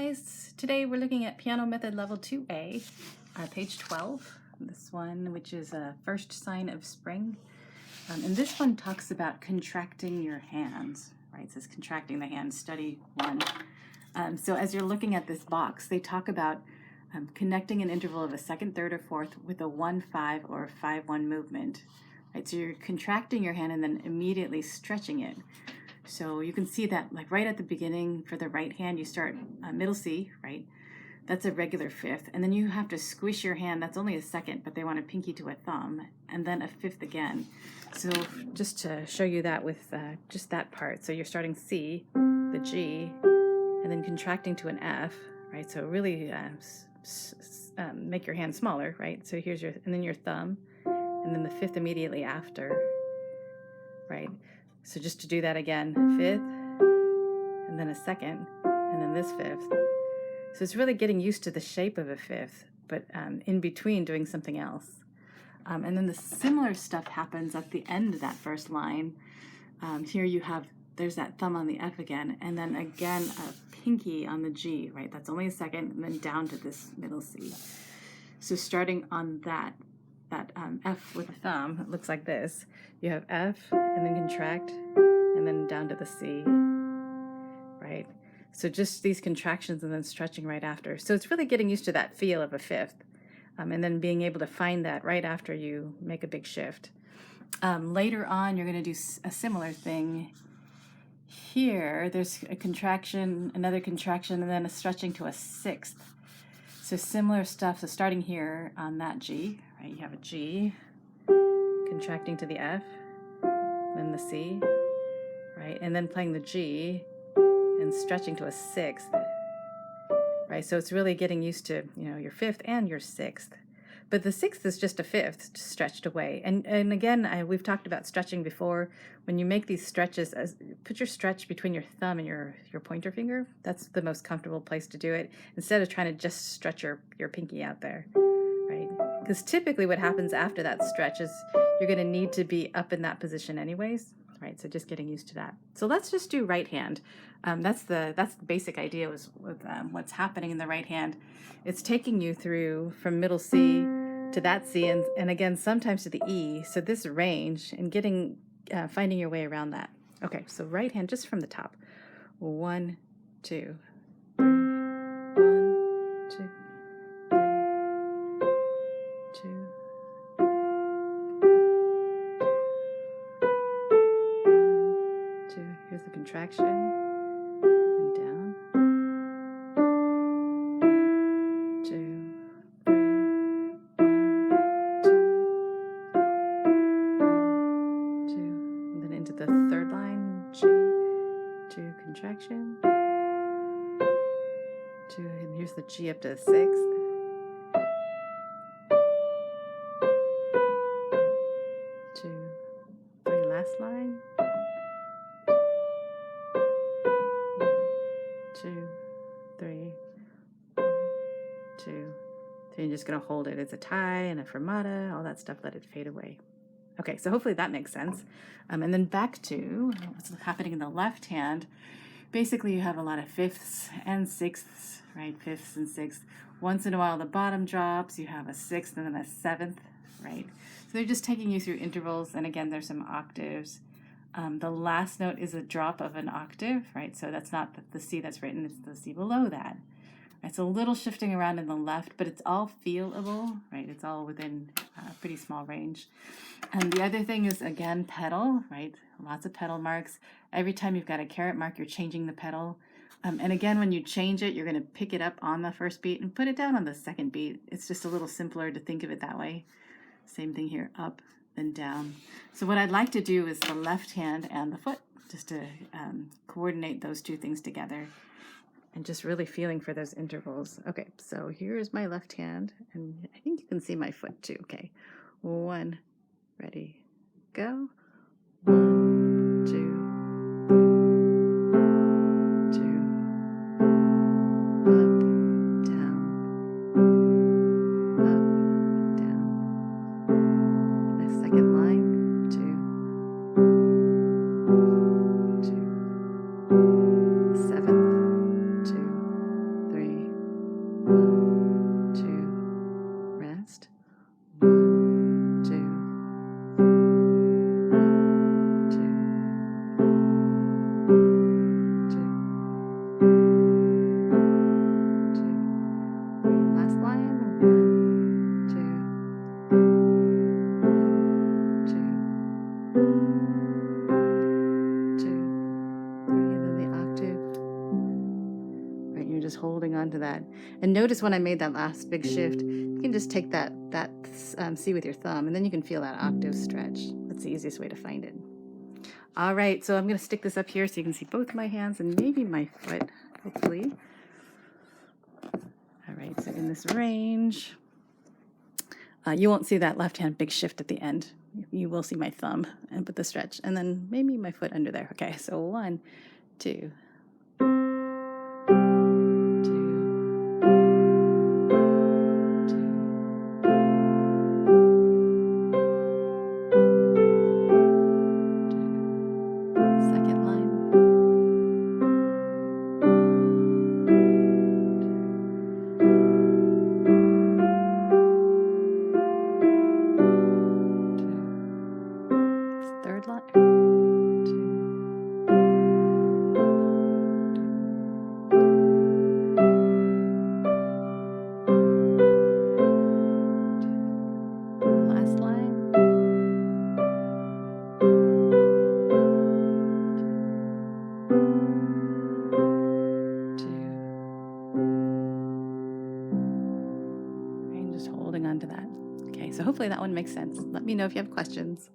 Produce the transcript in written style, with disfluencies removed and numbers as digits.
guys. Today we're looking at Piano Method Level 2A, page 12. This one, which is a first sign of spring. And this one talks about contracting your hands, right? It says contracting the hands, study 1. So as you're looking at this box, they talk about connecting an interval of a second, third, or fourth with a 1-5 or 5-1 movement. Right? So you're contracting your hand and then immediately stretching it. So you can see that like right at the beginning for the right hand, you start middle C, right? That's a regular fifth. And then you have to squish your hand. That's only a second, but they want a pinky to a thumb, and then a fifth again. So just to show you that with just that part. So you're starting C, the G, and then contracting to an F, right? So really make your hand smaller, right? So here's your, and then your thumb, and then the fifth immediately after, right? So just to do that again, fifth, and then a second, and then this fifth. So it's really getting used to the shape of a fifth, but in between doing something else. And then the similar stuff happens at the end of that first line. Here you have, there's that thumb on the F again, and then again a pinky on the G, right? That's only a second, and then down to this middle C. So starting on that F with a thumb, it looks like this. You have F, and then contract, and then down to the C, right? So just these contractions and then stretching right after. So it's really getting used to that feel of a fifth, and then being able to find that right after you make a big shift. Later on, you're going to do a similar thing. Here, there's a contraction, another contraction, and then a stretching to a sixth. So similar stuff. So starting here on that G, right? You have a G, contracting to the F, then the C, right? And then playing the G and stretching to a sixth, right? So it's really getting used to, you know, your fifth and your sixth. But the sixth is just a fifth stretched away. And again, we've talked about stretching before. When you make these stretches, put your stretch between your thumb and your pointer finger. That's the most comfortable place to do it, instead of trying to just stretch your pinky out there, right? Because typically what happens after that stretch is you're going to need to be up in that position anyways, right? So just getting used to that. So let's just do right hand. That's the basic idea with what's happening in the right hand. It's taking you through from middle C to that C, and again sometimes to the E. So this range and getting finding your way around that. Okay, so right hand just from the top. 1, 2, 3. 1, 2, 3. 2. 1, 2. Here's the contraction. And down. 2, 3. 1, 2. 2. And then into the third line, G. 2, contraction. 2, and here's the G up to the sixth. 2, 3, last line. 2, 3, 1, 2, 3. You're just going to hold it as a tie and a fermata, all that stuff, let it fade away. Okay, so hopefully that makes sense. And then back to what's happening in the left hand. Basically, you have a lot of fifths and sixths, right? Fifths and sixths. Once in a while, the bottom drops. You have a sixth and then a seventh, right? So they're just taking you through intervals. And again, there's some octaves. The last note is a drop of an octave, right? So that's not the C that's written, it's the C below that. It's a little shifting around in the left, but it's all feelable, right? It's all within a pretty small range. And the other thing is, again, pedal, right? Lots of pedal marks. Every time you've got a caret mark, you're changing the pedal. And again, when you change it, you're going to pick it up on the first beat and put it down on the second beat. It's just a little simpler to think of it that way. Same thing here, up and down. So what I'd like to do is the left hand and the foot, just to coordinate those two things together. And just really feeling for those intervals. Okay, so here is my left hand, and I think you can see my foot too. Okay, 1, ready, go. 1, 2, 2, up, down, up, down. The second line, 2, 2, seventh, 2, 3. 1, 2, rest. 1, 2, 2, 2, 2. Last line. 1, 2, 1, 2, 2, 3. And then the octave. Right, you're just holding on to that. And notice when I made that last big shift, you can just take that C with your thumb, and then you can feel that octave stretch. That's the easiest way to find it. All right, so I'm going to stick this up here so you can see both my hands and maybe my foot, hopefully. All right, so in this range, you won't see that left hand big shift at the end. You will see my thumb and put the stretch, and then maybe my foot under there. Okay, so 1, 2, 2, 2. Second line. Third line. 2. Last line. 2. And just holding on to that. Okay, so hopefully that one makes sense. Let me know if you have questions.